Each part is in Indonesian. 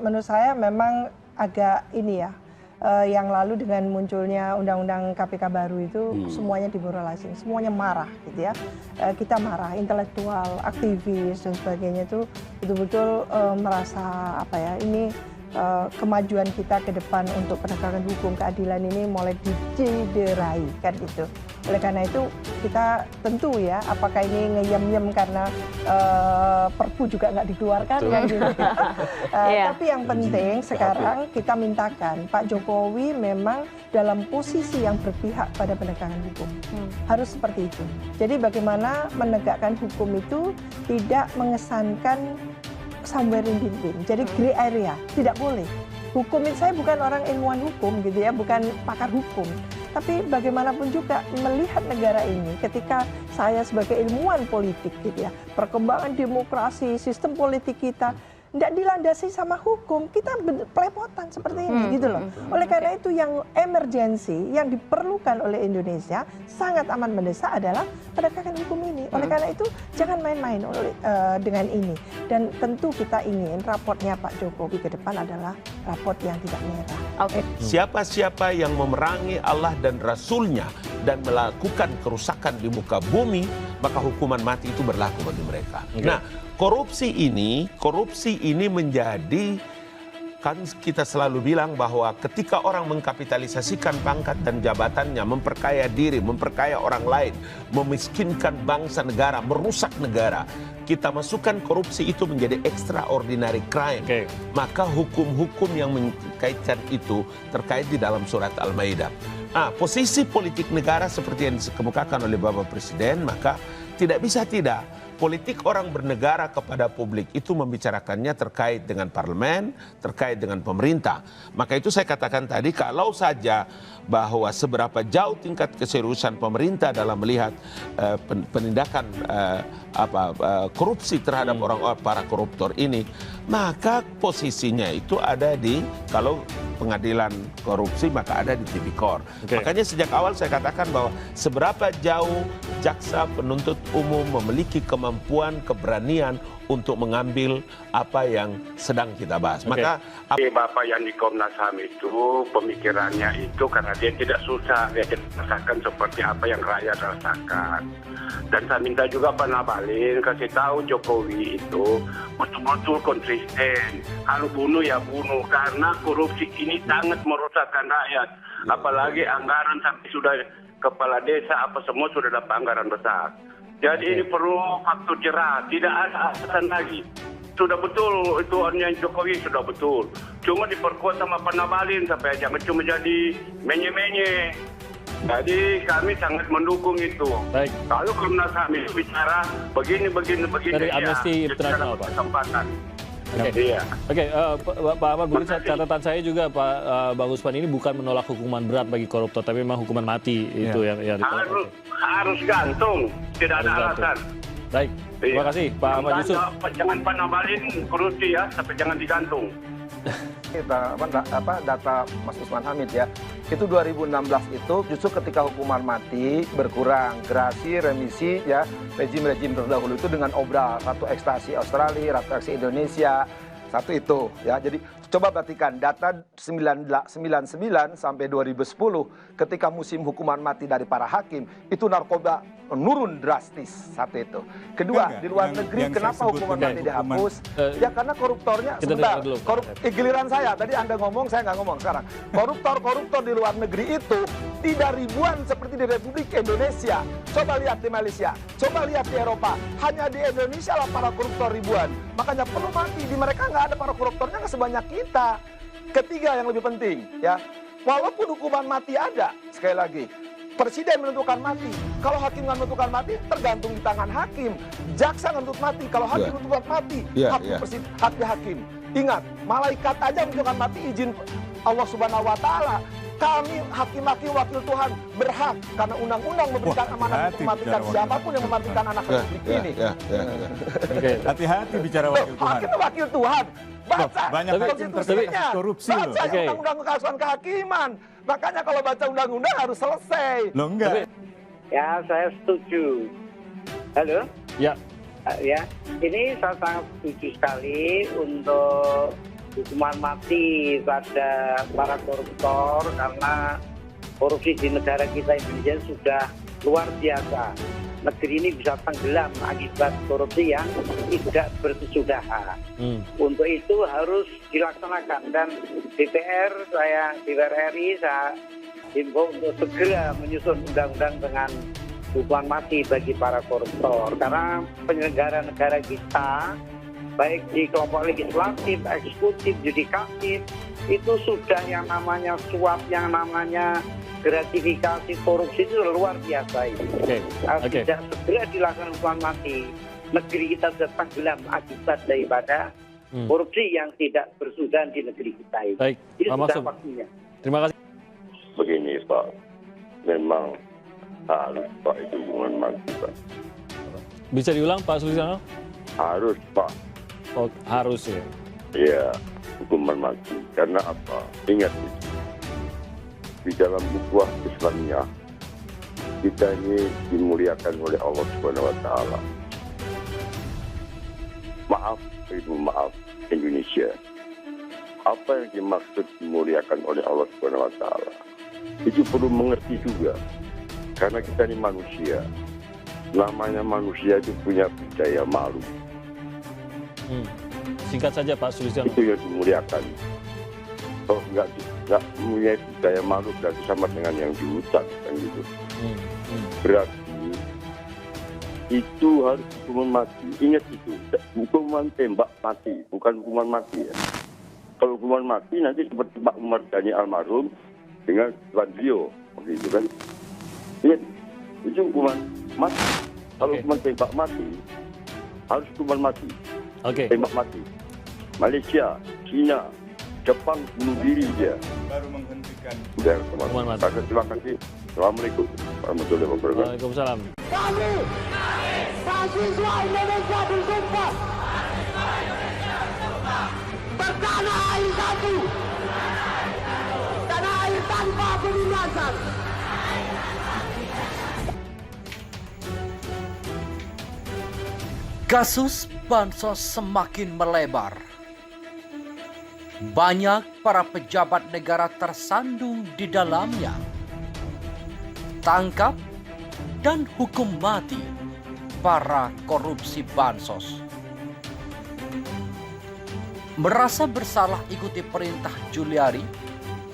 menurut saya memang agak ini ya, yang lalu dengan munculnya undang-undang KPK baru itu semuanya demoralising, semuanya marah gitu ya. Kita marah, intelektual, aktivis dan sebagainya itu betul-betul merasa apa ya, ini kemajuan kita ke depan untuk penegakan hukum keadilan ini mulai dicederai kan gitu. Oleh karena itu kita tentu ya, apakah ini ngeyem-yem karena perpu juga nggak dikeluarkan kan gitu. Tapi yang penting sekarang kita mintakan Pak Jokowi memang dalam posisi yang berpihak pada penegakan hukum. Harus seperti itu. Jadi bagaimana menegakkan hukum itu tidak mengesankan somewhere in between. Jadi gray area, tidak boleh. Hukum ini, saya bukan orang ilmuwan hukum gitu ya, bukan pakar hukum. Tapi bagaimanapun juga melihat negara ini ketika saya sebagai ilmuwan politik gitu ya, perkembangan demokrasi, sistem politik kita tidak dilandasi sama hukum, kita pelepotan seperti ini gitu loh. Oleh karena itu yang emergensi, yang diperlukan oleh Indonesia sangat amat mendesak adalah penegakan hukum ini. Oleh karena itu jangan main-main dengan ini. Dan tentu kita ingin raportnya Pak Jokowi ke depan adalah raport yang tidak merah. Siapa-siapa yang memerangi Allah dan Rasulnya dan melakukan kerusakan di muka bumi, maka hukuman mati itu berlaku bagi mereka. Nah, korupsi ini menjadi, kan kita selalu bilang bahwa ketika orang mengkapitalisasikan pangkat dan jabatannya, memperkaya diri, memperkaya orang lain, memiskinkan bangsa negara, merusak negara, kita masukkan korupsi itu menjadi extraordinary crime. Maka hukum-hukum yang mengkaitkan itu terkait di dalam surat Al-Maidah. Posisi politik negara seperti yang dikemukakan oleh Bapak Presiden, maka tidak bisa tidak. Politik orang bernegara kepada publik itu membicarakannya terkait dengan parlemen, terkait dengan pemerintah. Maka itu saya katakan tadi, kalau saja bahwa seberapa jauh tingkat keseriusan pemerintah dalam melihat penindakan korupsi terhadap para koruptor ini, maka posisinya itu ada di, kalau pengadilan korupsi maka ada di Tipikor. Makanya sejak awal saya katakan bahwa seberapa jauh jaksa penuntut umum memiliki kemampuan, keberanian untuk mengambil apa yang sedang kita bahas. Maka Bapak yang di Komnas HAM itu pemikirannya itu karena dia tidak susah, dia tidak merasakan seperti apa yang rakyat rasakan. Dan saya minta juga Pak Nabalin kasih tahu Jokowi itu betul-betul konsisten. Kalau bunuh ya bunuh, karena korupsi ini sangat merusakkan rakyat. Apalagi anggaran sampai sudah kepala desa apa semua sudah dapat anggaran besar. Jadi ini perlu faktor jerat, tidak ada alasan lagi. Sudah betul itu orangnya Jokowi sudah betul. Cuma diperkuat sama Pak Nabalin sampai jangan cuma jadi menye-menye. Jadi kami sangat mendukung itu. Kalau Komnas HAM bicara begini dari Amnesty International, Pak. Kesempatan. Pak Ahmad Budi, catatan saya juga Bang Usman ini bukan menolak hukuman berat bagi koruptor, tapi memang hukuman mati itu yang ditolak. Harus gantung, tidak ada alasan. Baik, terima kasih Pak Ahmad Yusuf. Jangan Pak Nabalin korupsi ya, tapi jangan digantung. Data Mas Usman Hamid ya, itu 2016 itu justru ketika hukuman mati berkurang, gerasi, remisi ya, rejim-rejim terdahulu itu dengan obral, satu ekstasi Australia, satu ekstasi Indonesia, satu itu ya. Jadi coba perhatikan data 99 sampai 2010 ketika musim hukuman mati dari para hakim itu narkoba menurun drastis, satu itu. Kedua, di luar negeri kenapa hukuman mati dihapus? Ya karena koruptornya, sebentar, giliran saya, tadi Anda ngomong, saya nggak ngomong sekarang. Koruptor di luar negeri itu tidak ribuan seperti di Republik Indonesia. Coba lihat di Malaysia, coba lihat di Eropa, hanya di Indonesia lah para koruptor ribuan. Makanya perlu mati, di mereka nggak ada para koruptornya nggak sebanyak kita. Ketiga yang lebih penting, ya, walaupun hukuman mati ada, sekali lagi, Presiden menentukan mati. Kalau hakim nggak menentukan mati, tergantung di tangan hakim. Jaksa menuntut mati. Kalau hakim menentukan mati, hak hakim. Ingat, malaikat aja menentukan mati izin Allah Subhanahu Wa Taala. Kami hakim-hakim wakil Tuhan berhak karena undang-undang memberikan amanat untuk mematikan siapapun yang mematikan anak republik ini. Hati-hati bicara wakil Tuhan. Hakim wakil Tuhan. Baca banyak konstitusinya, korupsi baca undang-undang keasuhan kehakiman. Makanya kalau baca undang-undang harus selesai. Loh enggak? Ya, saya setuju. Halo? Ya. Ya, ini saya sangat setuju sekali untuk hukuman mati pada para koruptor karena korupsi di negara kita Indonesia sudah luar biasa. Negeri ini bisa tenggelam akibat korupsi yang tidak berkesudahan. Untuk itu harus dilaksanakan, dan DPR RI saya himbau untuk segera menyusun undang-undang dengan hukuman mati bagi para koruptor, karena penyelenggara negara kita baik di kelompok legislatif, eksekutif, yudikatif itu sudah yang namanya suap, yang namanya gratifikasi korupsi itu luar biasa ini. Tidak segera dilakukan hukuman mati, negeri kita sudah tenggelam akibat daripada korupsi yang tidak bersudahan di negeri kita ini. Baik, Jadi Pak sudah Maksum. waktunya. Terima kasih. Begini Pak, memang harus Pak itu hukuman mati Pak. Bisa diulang Pak Sulistiono? Harus Pak. Oh, harus ya. Iya, hukuman mati. Karena apa? Ingat di dalam ukhuwah Islamiyah kita ini dimuliakan oleh Allah Subhanahu wa taala. Maaf, Ibu, maaf Indonesia. Apa yang dimaksud dimuliakan oleh Allah Subhanahu wa taala? Itu perlu mengerti juga. Karena kita ini manusia. Namanya manusia itu punya budaya malu. Singkat saja Pak Sulistiono. Itu yang dimuliakan. Kalau nggak punya budaya malu berarti sama dengan yang di hutan kan gitu. Berarti itu harus hukuman mati. Ingat itu, hukuman tembak mati, bukan hukuman mati ya. Kalau hukuman mati nanti seperti Pak Umar Dhani almarhum dengan Bandio, begitu kan. Ingat, itu hukuman mati. Kalau hukuman tembak mati, harus hukuman mati. Tembak mati. Malaysia, China, Jepang bunuh diri dia. Baru menghentikan. Udah, teman-teman. Terima kasih. Assalamualaikum warahmatullahi wabarakatuh. Waalaikumsalam. Kami, mahasiswa Indonesia bersumpah bertanah air satu, tanah air tanpa penindasan. Kasus bansos semakin melebar. Banyak para pejabat negara tersandung di dalamnya. Tangkap dan hukum mati para korupsi bansos. Merasa bersalah ikuti perintah Juliari,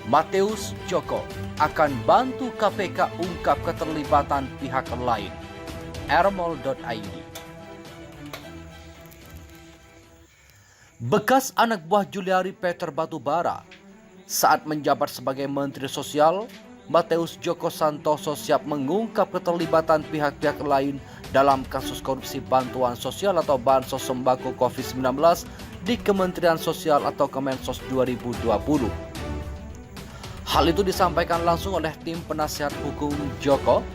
Mateus Joko akan bantu KPK ungkap keterlibatan pihak lain. Ermol.id. Bekas anak buah Juliari Peter Batubara saat menjabat sebagai Menteri Sosial, Mateus Joko Santoso siap mengungkap keterlibatan pihak-pihak lain dalam kasus korupsi bantuan sosial atau bansos sembako COVID-19 di Kementerian Sosial atau Kemensos 2020. Hal itu disampaikan langsung oleh tim penasihat hukum Joko,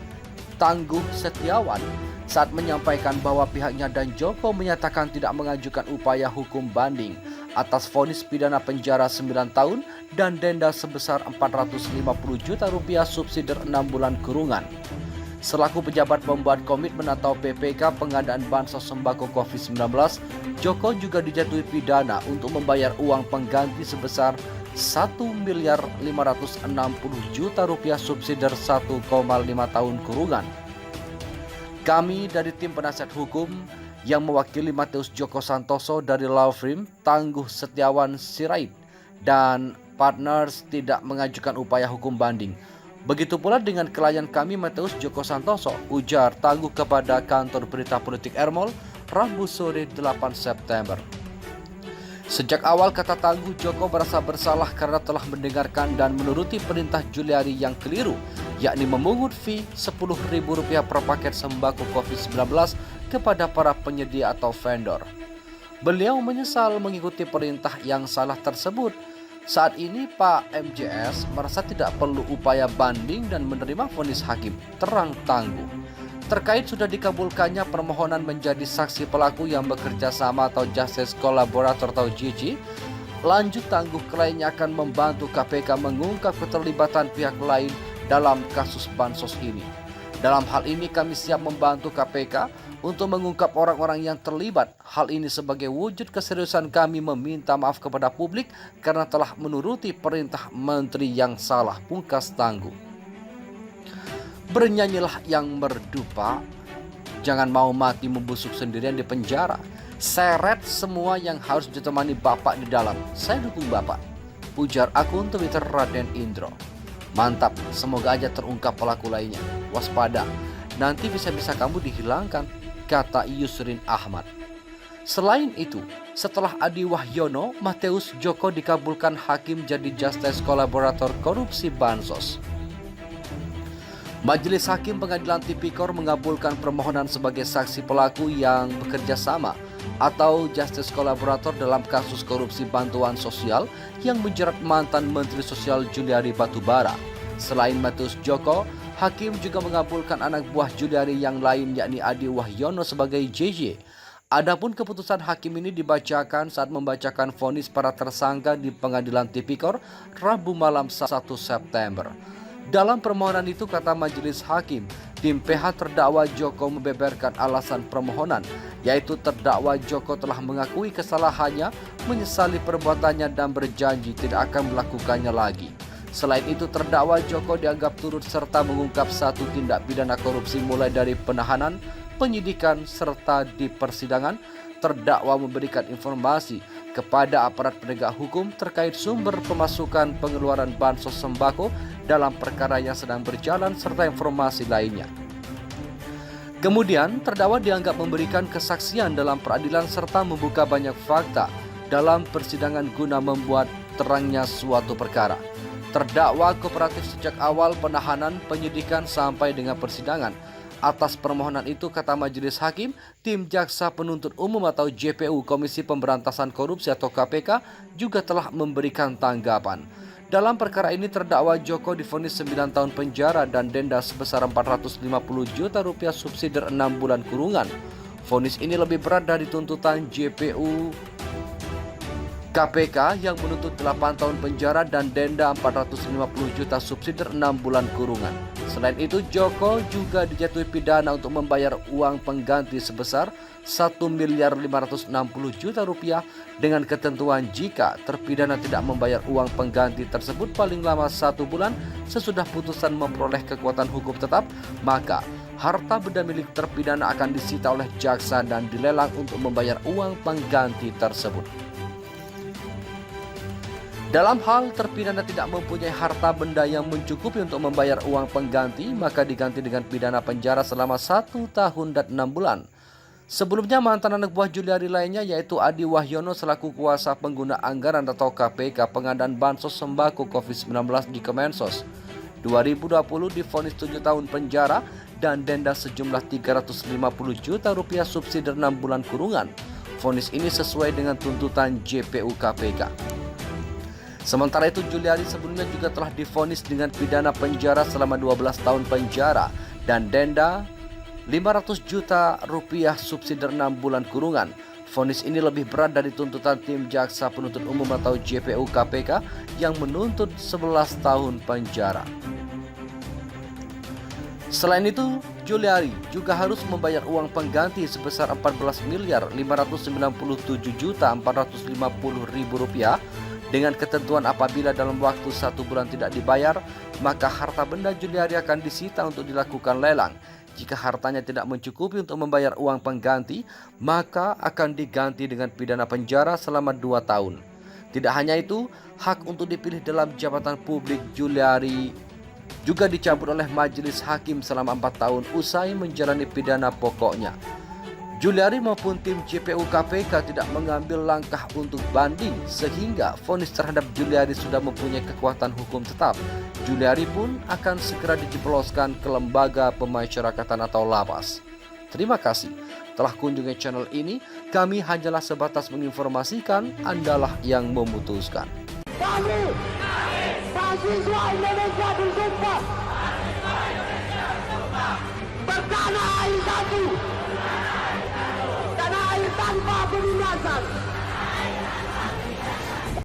Tangguh Setiawan, saat menyampaikan bahwa pihaknya dan Joko menyatakan tidak mengajukan upaya hukum banding atas vonis pidana penjara 9 tahun dan denda sebesar 450 juta rupiah subsidi 6 bulan kurungan. Selaku pejabat pembuat komitmen atau PPK pengadaan bansos sembako COVID-19, Joko juga dijatuhi pidana untuk membayar uang pengganti sebesar 1.560 juta rupiah subsidi 1,5 tahun kurungan. Kami dari tim penasihat hukum yang mewakili Mateus Joko Santoso dari law firm Tangguh Setiawan Sirait dan partners tidak mengajukan upaya hukum banding. Begitu pula dengan klien kami Mateus Joko Santoso, ujar Tangguh kepada kantor berita politik Ermol Rabu sore 8 September. Sejak awal, kata Tangguh, Joko merasa bersalah karena telah mendengarkan dan menuruti perintah Juliari yang keliru, yakni memungut fee Rp10.000 per paket sembako COVID-19 kepada para penyedia atau vendor. Beliau menyesal mengikuti perintah yang salah tersebut. Saat ini Pak MJS merasa tidak perlu upaya banding dan menerima vonis hakim, terang Tangguh. Terkait sudah dikabulkannya permohonan menjadi saksi pelaku yang bekerja sama atau justice collaborator atau JC, lanjut Tangguh kliennya akan membantu KPK mengungkap keterlibatan pihak lain dalam kasus bansos ini. Dalam hal ini kami siap membantu KPK untuk mengungkap orang-orang yang terlibat. Hal ini sebagai wujud keseriusan kami meminta maaf kepada publik karena telah menuruti perintah menteri yang salah, pungkas Tangguh. Bernyanyilah yang merdupa, jangan mau mati membusuk sendirian di penjara. Seret semua yang harus ditemani Bapak di dalam. Saya dukung Bapak, ujar akun Twitter Raden Indro. Mantap, semoga aja terungkap pelaku lainnya. Waspada, nanti bisa-bisa kamu dihilangkan, kata Yusrin Ahmad. Selain itu, setelah Adi Wahyono, Mateus Joko dikabulkan hakim jadi justice kolaborator korupsi Bansos. Majelis Hakim Pengadilan Tipikor mengabulkan permohonan sebagai saksi pelaku yang bekerja sama atau justice kolaborator dalam kasus korupsi bantuan sosial yang menjerat mantan Menteri Sosial Juliari Batubara. Selain Mateus Joko, hakim juga mengabulkan anak buah Juliari yang lain yakni Adi Wahyono sebagai JJ. Adapun keputusan hakim ini dibacakan saat membacakan vonis para tersangka di Pengadilan Tipikor Rabu malam 1 September. Dalam permohonan itu, kata majelis hakim, tim PH terdakwa Joko membeberkan alasan permohonan, yaitu terdakwa Joko telah mengakui kesalahannya, menyesali perbuatannya dan berjanji tidak akan melakukannya lagi. Selain itu, terdakwa Joko dianggap turut serta mengungkap satu tindak pidana korupsi mulai dari penahanan, penyidikan, serta di persidangan. Terdakwa memberikan informasi kepada aparat penegak hukum terkait sumber pemasukan pengeluaran bansos sembako dalam perkara yang sedang berjalan serta informasi lainnya. Kemudian, terdakwa dianggap memberikan kesaksian dalam peradilan serta membuka banyak fakta dalam persidangan guna membuat terangnya suatu perkara. Terdakwa kooperatif sejak awal penahanan, penyidikan sampai dengan persidangan. Atas permohonan itu, kata majelis hakim, tim jaksa penuntut umum atau JPU Komisi Pemberantasan Korupsi atau KPK juga telah memberikan tanggapan. Dalam perkara ini, terdakwa Joko divonis 9 tahun penjara dan denda sebesar 450 juta rupiah subsidi 6 bulan kurungan. Vonis ini lebih berat dari tuntutan JPU KPK yang menuntut 8 tahun penjara dan denda 450 juta subsidi 6 bulan kurungan. Selain itu, Joko juga dijatuhi pidana untuk membayar uang pengganti sebesar 1.560 juta rupiah dengan ketentuan jika terpidana tidak membayar uang pengganti tersebut paling lama 1 bulan sesudah putusan memperoleh kekuatan hukum tetap, maka harta benda milik terpidana akan disita oleh jaksa dan dilelang untuk membayar uang pengganti tersebut. Dalam hal terpidana tidak mempunyai harta benda yang mencukupi untuk membayar uang pengganti, maka diganti dengan pidana penjara selama 1 tahun dan 6 bulan. Sebelumnya, mantan anak buah Juliari lainnya yaitu Adi Wahyono selaku kuasa pengguna anggaran atau KPK pengadaan bansos sembako COVID-19 di Kemensos 2020 divonis 7 tahun penjara dan denda sejumlah 350 juta rupiah subsidi 6 bulan kurungan. Vonis ini sesuai dengan tuntutan JPU KPK. Sementara itu, Juliari sebelumnya juga telah divonis dengan pidana penjara selama 12 tahun penjara dan denda 500 juta rupiah subsidi 6 bulan kurungan. Vonis ini lebih berat dari tuntutan tim jaksa penuntut umum atau JPU KPK yang menuntut 11 tahun penjara. Selain itu, Juliari juga harus membayar uang pengganti sebesar 14.597.450.000 rupiah dengan ketentuan apabila dalam waktu 1 bulan tidak dibayar, maka harta benda Juliari akan disita untuk dilakukan lelang. Jika hartanya tidak mencukupi untuk membayar uang pengganti, maka akan diganti dengan pidana penjara selama 2 tahun. Tidak hanya itu, hak untuk dipilih dalam jabatan publik Juliari juga dicabut oleh majelis hakim selama 4 tahun usai menjalani pidana pokoknya. Juliari maupun tim JPU KPK tidak mengambil langkah untuk banding sehingga vonis terhadap Juliari sudah mempunyai kekuatan hukum tetap. Juliari pun akan segera dijebloskan ke lembaga pemasyarakatan atau lapas. Terima kasih telah kunjungi channel ini. Kami hanyalah sebatas menginformasikan, Andalah yang memutuskan. Kami, mahasiswa Indonesia bersumpah bertanah air satu, tanah air tanpa penindasan.